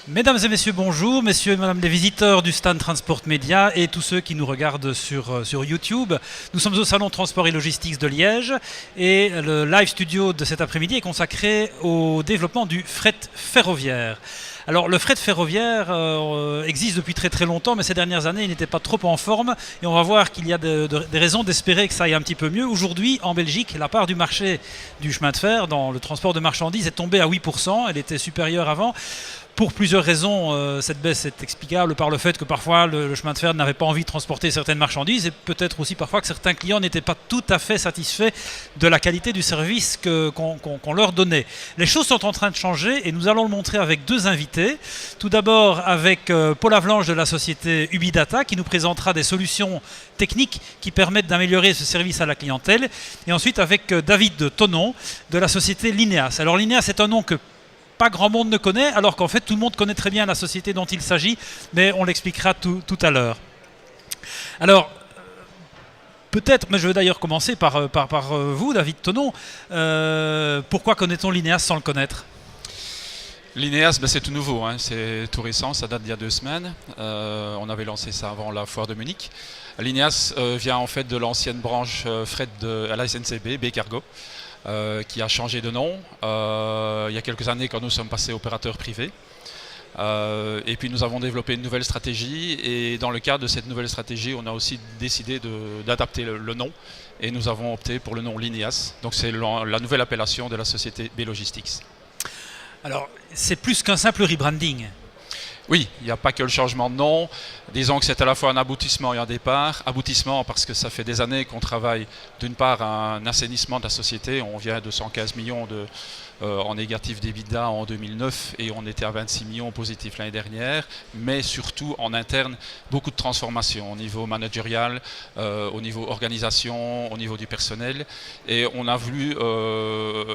Mesdames et messieurs, bonjour, messieurs et madame les visiteurs du stand Transport Média et tous ceux qui nous regardent sur YouTube. Nous sommes au Salon Transport et Logistics de Liège et le live studio de cet après-midi est consacré au développement du fret ferroviaire. Alors le fret ferroviaire existe depuis très très longtemps, mais ces dernières années il n'était pas trop en forme et on va voir qu'il y a des raisons d'espérer que ça aille un petit peu mieux. Aujourd'hui en Belgique, la part du marché du chemin de fer dans le transport de marchandises est tombée à 8%, elle était supérieure avant. Pour plusieurs raisons, cette baisse est explicable par le fait que parfois le chemin de fer n'avait pas envie de transporter certaines marchandises et peut-être aussi parfois que certains clients n'étaient pas tout à fait satisfaits de la qualité du service qu'on leur donnait. Les choses sont en train de changer et nous allons le montrer avec deux invités. Tout d'abord avec Paul Avlange de la société Ubidata qui nous présentera des solutions techniques qui permettent d'améliorer ce service à la clientèle. Et ensuite avec David Tonon de la société Lineas. Alors Lineas est un nom que pas grand monde ne connaît, alors qu'en fait tout le monde connaît très bien la société dont il s'agit, mais on l'expliquera tout à l'heure. Alors, peut-être, mais je vais d'ailleurs commencer par vous, David Tonon. Pourquoi connaît-on Lineas sans le connaître ? Lineas, c'est tout nouveau, hein. C'est tout récent, ça date d'il y a 2 semaines. On avait lancé ça avant la foire de Munich. Lineas vient en fait de l'ancienne branche fret à la SNCB, B-Cargo. Qui a changé de nom il y a quelques années quand nous sommes passés opérateurs privés. Et puis nous avons développé une nouvelle stratégie et dans le cadre de cette nouvelle stratégie, on a aussi décidé d'adapter le nom et nous avons opté pour le nom Lineas. Donc c'est la nouvelle appellation de la société B-Logistics. Alors, c'est plus qu'un simple rebranding. Oui, il n'y a pas que le changement de nom. Disons que c'est à la fois un aboutissement et un départ. Aboutissement parce que ça fait des années qu'on travaille d'une part à un assainissement de la société. On vient de 115 millions en négatif d'EBITDA en 2009 et on était à 26 millions positifs l'année dernière. Mais surtout en interne, beaucoup de transformations au niveau managérial, au niveau organisation, au niveau du personnel. Et on a voulu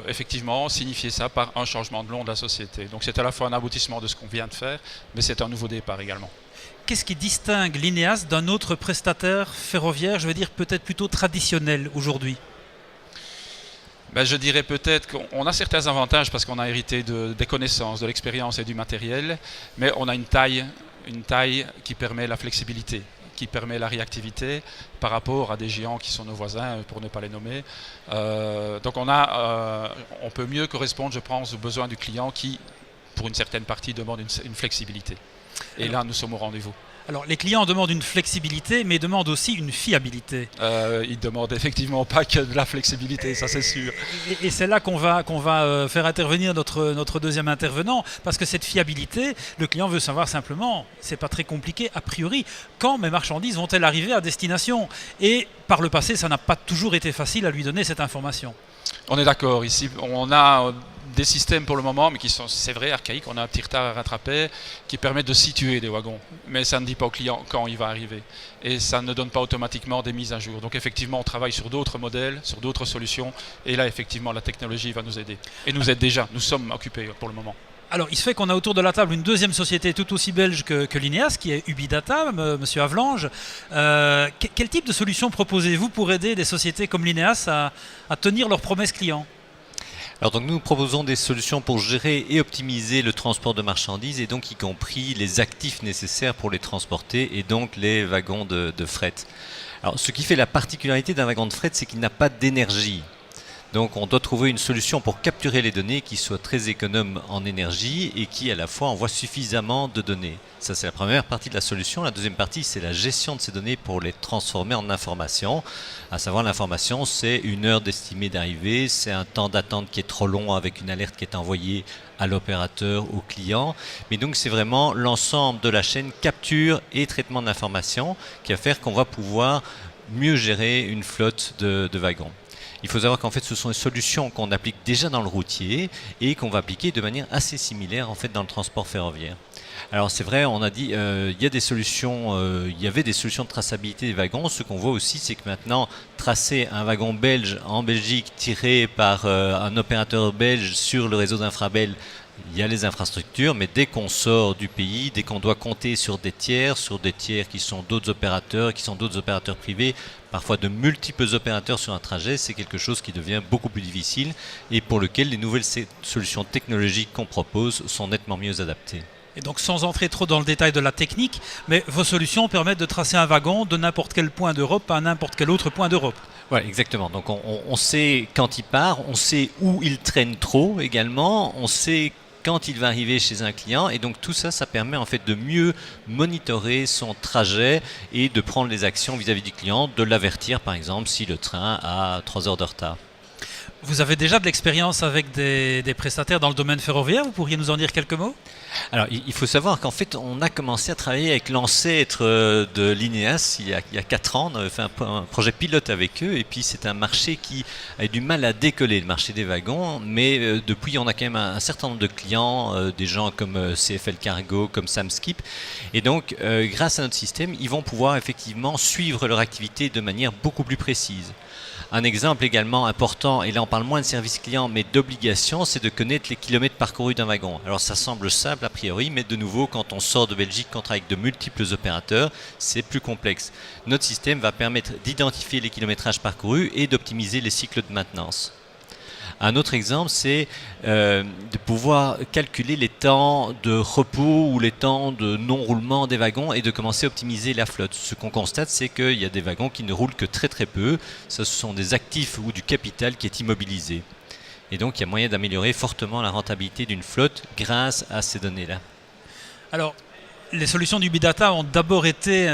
effectivement signifier ça par un changement de nom de la société. Donc c'est à la fois un aboutissement de ce qu'on vient de faire, mais c'est un nouveau départ également. Qu'est-ce qui distingue Lineas d'un autre prestataire ferroviaire, je veux dire peut-être plutôt traditionnel aujourd'hui ? Je dirais peut-être qu'on a certains avantages parce qu'on a hérité des connaissances, de l'expérience et du matériel, mais on a une taille qui permet la flexibilité, qui permet la réactivité par rapport à des géants qui sont nos voisins, pour ne pas les nommer. Donc on peut mieux correspondre, je pense, aux besoins du client qui, pour une certaine partie, demande une flexibilité. Et là, nous sommes au rendez-vous. Alors, les clients demandent une flexibilité, mais demandent aussi une fiabilité. Ils ne demandent effectivement pas que de la flexibilité, ça c'est sûr. Et c'est là qu'on va faire intervenir notre deuxième intervenant, parce que cette fiabilité, le client veut savoir simplement, c'est pas très compliqué a priori, quand mes marchandises vont-elles arriver à destination ? Et par le passé, ça n'a pas toujours été facile à lui donner cette information. On est d'accord, ici on a des systèmes pour le moment, mais qui sont, c'est vrai, archaïques. On a un petit retard à rattraper qui permettent de situer des wagons. Mais ça ne dit pas au client quand il va arriver. Et ça ne donne pas automatiquement des mises à jour. Donc effectivement, on travaille sur d'autres modèles, sur d'autres solutions. Et là, effectivement, la technologie va nous aider. Et nous aide déjà. Nous sommes occupés pour le moment. Alors, il se fait qu'on a autour de la table une deuxième société tout aussi belge que Lineas, qui est Ubidata, monsieur Avlange. Quel type de solution proposez-vous pour aider des sociétés comme Lineas à tenir leurs promesses clients ? Alors donc nous proposons des solutions pour gérer et optimiser le transport de marchandises et donc y compris les actifs nécessaires pour les transporter et donc les wagons de fret. Alors ce qui fait la particularité d'un wagon de fret, c'est qu'il n'a pas d'énergie. Donc on doit trouver une solution pour capturer les données qui soit très économe en énergie et qui à la fois envoie suffisamment de données. Ça c'est la première partie de la solution. La deuxième partie c'est la gestion de ces données pour les transformer en information. À savoir l'information c'est une heure d'estimée d'arrivée, c'est un temps d'attente qui est trop long avec une alerte qui est envoyée à l'opérateur, au client. Mais donc c'est vraiment l'ensemble de la chaîne capture et traitement d'informations qui va faire qu'on va pouvoir mieux gérer une flotte de wagons. Il faut savoir qu'en fait ce sont des solutions qu'on applique déjà dans le routier et qu'on va appliquer de manière assez similaire en fait dans le transport ferroviaire. Alors c'est vrai, on a dit il y avait des solutions de traçabilité des wagons. Ce qu'on voit aussi, c'est que maintenant tracer un wagon belge en Belgique tiré par un opérateur belge sur le réseau d'Infrabel, il y a les infrastructures, mais dès qu'on sort du pays, dès qu'on doit compter sur des tiers qui sont d'autres opérateurs privés, parfois de multiples opérateurs sur un trajet, c'est quelque chose qui devient beaucoup plus difficile et pour lequel les nouvelles solutions technologiques qu'on propose sont nettement mieux adaptées. Et donc sans entrer trop dans le détail de la technique, mais vos solutions permettent de tracer un wagon de n'importe quel point d'Europe à n'importe quel autre point d'Europe. Ouais, exactement. Donc on sait quand il part, on sait où il traîne trop également, on sait quand il va arriver chez un client, et donc tout ça, ça permet en fait de mieux monitorer son trajet et de prendre les actions vis-à-vis du client, de l'avertir par exemple si le train a 3 heures de retard. Vous avez déjà de l'expérience avec des prestataires dans le domaine ferroviaire, vous pourriez nous en dire quelques mots? Alors il faut savoir qu'en fait on a commencé à travailler avec l'ancêtre de l'INEAS il y a 4 ans, on avait fait un projet pilote avec eux, et puis c'est un marché qui a du mal à décoller, le marché des wagons, mais depuis on a quand même un certain nombre de clients, des gens comme CFL Cargo, comme Samskip, et donc grâce à notre système ils vont pouvoir effectivement suivre leur activité de manière beaucoup plus précise. Un exemple également important, et là on parle moins de service client mais d'obligation, c'est de connaître les kilomètres parcourus d'un wagon. Alors ça semble simple a priori, mais de nouveau quand on sort de Belgique, quand on travaille avec de multiples opérateurs, c'est plus complexe. Notre système va permettre d'identifier les kilométrages parcourus et d'optimiser les cycles de maintenance. Un autre exemple, c'est de pouvoir calculer les temps de repos ou les temps de non-roulement des wagons et de commencer à optimiser la flotte. Ce qu'on constate, c'est qu'il y a des wagons qui ne roulent que très très peu. Ce sont des actifs ou du capital qui est immobilisé. Et donc, il y a moyen d'améliorer fortement la rentabilité d'une flotte grâce à ces données-là. Alors, les solutions du Big Data ont d'abord été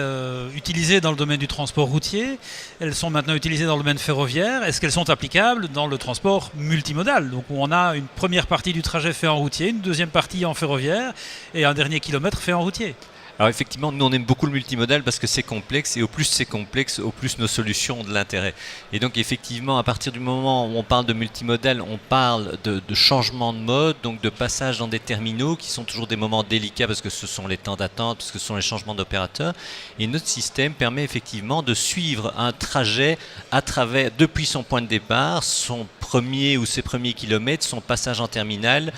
utilisées dans le domaine du transport routier. Elles sont maintenant utilisées dans le domaine ferroviaire. Est-ce qu'elles sont applicables dans le transport multimodal? Donc on a une première partie du trajet fait en routier, une deuxième partie en ferroviaire et un dernier kilomètre fait en routier. Alors effectivement, nous on aime beaucoup le multimodal parce que c'est complexe, et au plus c'est complexe, au plus nos solutions ont de l'intérêt. Et donc effectivement, à partir du moment où on parle de multimodal, on parle de changement de mode, donc de passage dans des terminaux qui sont toujours des moments délicats parce que ce sont les temps d'attente, parce que ce sont les changements d'opérateurs. Et notre système permet effectivement de suivre un trajet à travers, depuis son point de départ, son premier ou ses premiers kilomètres, son passage en terminal,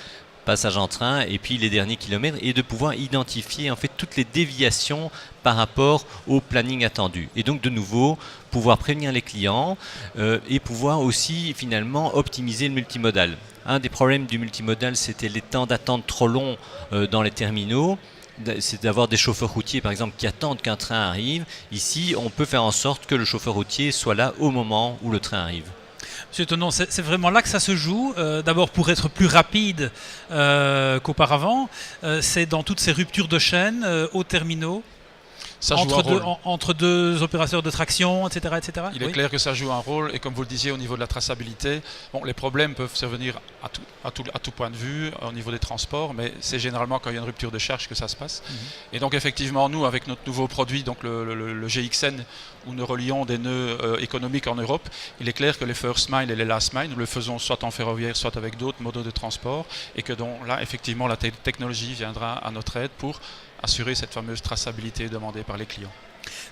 passage en train et puis les derniers kilomètres, et de pouvoir identifier en fait toutes les déviations par rapport au planning attendu. Et donc de nouveau, pouvoir prévenir les clients et pouvoir aussi finalement optimiser le multimodal. Un des problèmes du multimodal, c'était les temps d'attente trop longs dans les terminaux. C'est d'avoir des chauffeurs routiers par exemple qui attendent qu'un train arrive. Ici, on peut faire en sorte que le chauffeur routier soit là au moment où le train arrive. Monsieur Tonon, c'est vraiment là que ça se joue. D'abord pour être plus rapide qu'auparavant, c'est dans toutes ces ruptures de chaîne aux terminaux, entre deux opérateurs de traction, etc. etc. Il est clair que ça joue un rôle, et comme vous le disiez au niveau de la traçabilité, bon, les problèmes peuvent survenir à tout point de vue au niveau des transports, mais c'est généralement quand il y a une rupture de charge que ça se passe. Et donc effectivement, nous avec notre nouveau produit, donc le GXN, où nous relions des nœuds économiques en Europe, il est clair que les first mile et les last mile, nous le faisons soit en ferroviaire, soit avec d'autres modes de transport, et que donc là effectivement la technologie viendra à notre aide pour assurer cette fameuse traçabilité demandée par les clients.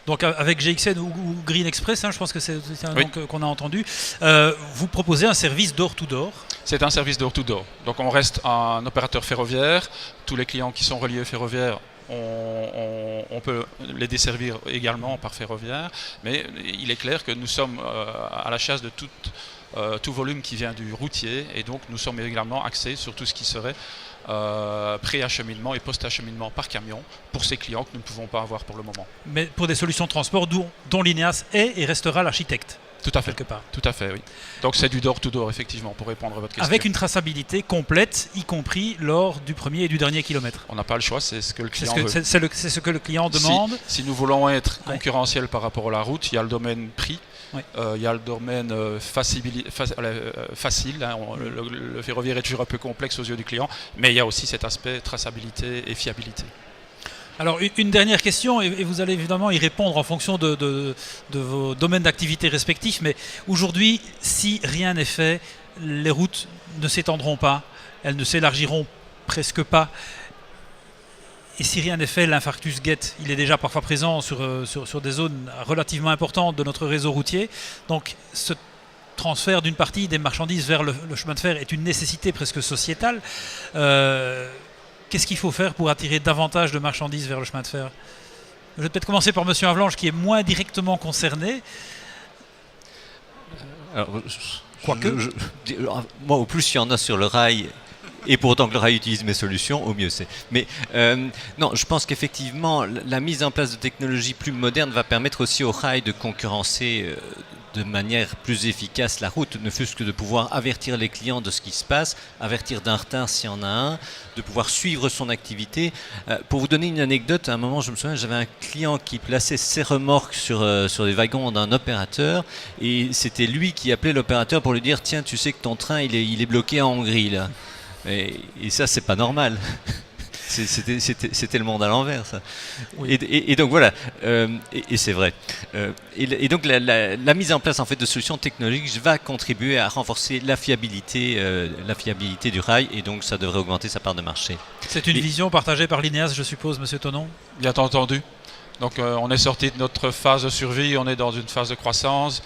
Donc avec GXN ou Green Express, je pense que c'est un nom qu'on a entendu, vous proposez un service door-to-door. C'est un service door-to-door. Donc on reste un opérateur ferroviaire. Tous les clients qui sont reliés au ferroviaire, on peut les desservir également par ferroviaire. Mais il est clair que nous sommes à la chasse de tout volume qui vient du routier. Et donc nous sommes également axés sur tout ce qui serait pré-acheminement et post-acheminement par camion pour ces clients que nous ne pouvons pas avoir pour le moment. Mais pour des solutions de transport dont l'INEAS est et restera l'architecte. Tout à fait. Quelque part. Tout à fait, oui. Donc c'est du door-to-door, effectivement, pour répondre à votre question. Avec une traçabilité complète, y compris lors du premier et du dernier kilomètre. On n'a pas le choix, c'est ce que le client veut. C'est ce que le client demande. Si nous voulons être concurrentiels par rapport à la route, il y a le domaine prix. Oui. Il y a le domaine facile. Le ferroviaire est toujours un peu complexe aux yeux du client, mais il y a aussi cet aspect traçabilité et fiabilité. Alors une dernière question, et vous allez évidemment y répondre en fonction de vos domaines d'activité respectifs, mais aujourd'hui, si rien n'est fait, les routes ne s'étendront pas, elles ne s'élargiront presque pas. Et si rien n'est fait, l'infarctus guette. Il est déjà parfois présent sur des zones relativement importantes de notre réseau routier. Donc ce transfert d'une partie des marchandises vers le chemin de fer est une nécessité presque sociétale. Qu'est-ce qu'il faut faire pour attirer davantage de marchandises vers le chemin de fer? Je vais peut-être commencer par M. Avlanche, qui est moins directement concerné. Alors, moi, au plus il y en a sur le rail, Et pour autant que le rail utilise mes solutions, au mieux c'est. Mais non, je pense qu'effectivement, la mise en place de technologies plus modernes va permettre aussi au rail de concurrencer de manière plus efficace la route, ne fût-ce que de pouvoir avertir les clients de ce qui se passe, avertir d'un retard s'il y en a un, de pouvoir suivre son activité. Pour vous donner une anecdote, à un moment, je me souviens, j'avais un client qui plaçait ses remorques sur des wagons d'un opérateur, et c'était lui qui appelait l'opérateur pour lui dire « Tiens, tu sais que ton train, il est bloqué en Hongrie, là. » Et ça, c'est pas normal. C'était le monde à l'envers, ça. Oui. Et donc voilà, et c'est vrai. Et donc la mise en place en fait de solutions technologiques va contribuer à renforcer la fiabilité du rail, et donc ça devrait augmenter sa part de marché. C'est une vision partagée par l'INEAS, je suppose, Monsieur Thonon. Bien entendu. Donc on est sorti de notre phase de survie, on est dans une phase de croissance.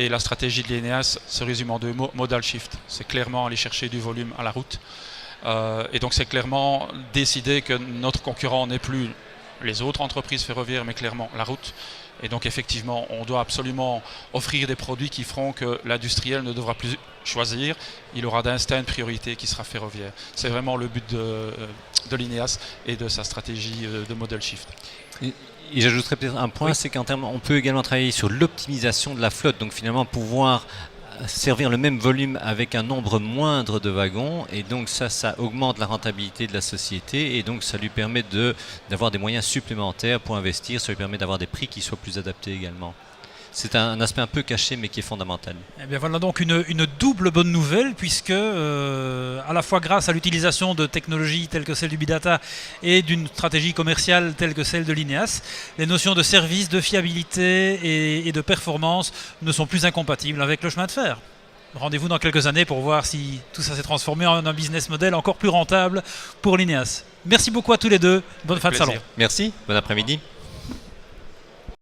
Et la stratégie de l'INEAS se résume en 2 mots, modal shift. C'est clairement aller chercher du volume à la route. Et donc c'est clairement décider que notre concurrent n'est plus les autres entreprises ferroviaires, mais clairement la route. Et donc effectivement, on doit absolument offrir des produits qui feront que l'industriel ne devra plus choisir. Il aura d'instinct une priorité qui sera ferroviaire. C'est vraiment le but de l'INEAS et de sa stratégie de model shift. Et j'ajouterais peut-être un point, c'est qu'en termes, on peut également travailler sur l'optimisation de la flotte, donc finalement pouvoir servir le même volume avec un nombre moindre de wagons, et donc ça augmente la rentabilité de la société, et donc ça lui permet d'avoir des moyens supplémentaires pour investir, ça lui permet d'avoir des prix qui soient plus adaptés également. C'est un aspect un peu caché mais qui est fondamental. Eh bien voilà donc une double bonne nouvelle, puisque à la fois grâce à l'utilisation de technologies telles que celle du Big Data et d'une stratégie commerciale telle que celle de l'INEAS, les notions de service, de fiabilité et de performance ne sont plus incompatibles avec le chemin de fer. Rendez-vous dans quelques années pour voir si tout ça s'est transformé en un business model encore plus rentable pour l'INEAS. Merci beaucoup à tous les deux, bonne fin de salon. Merci, bon après-midi.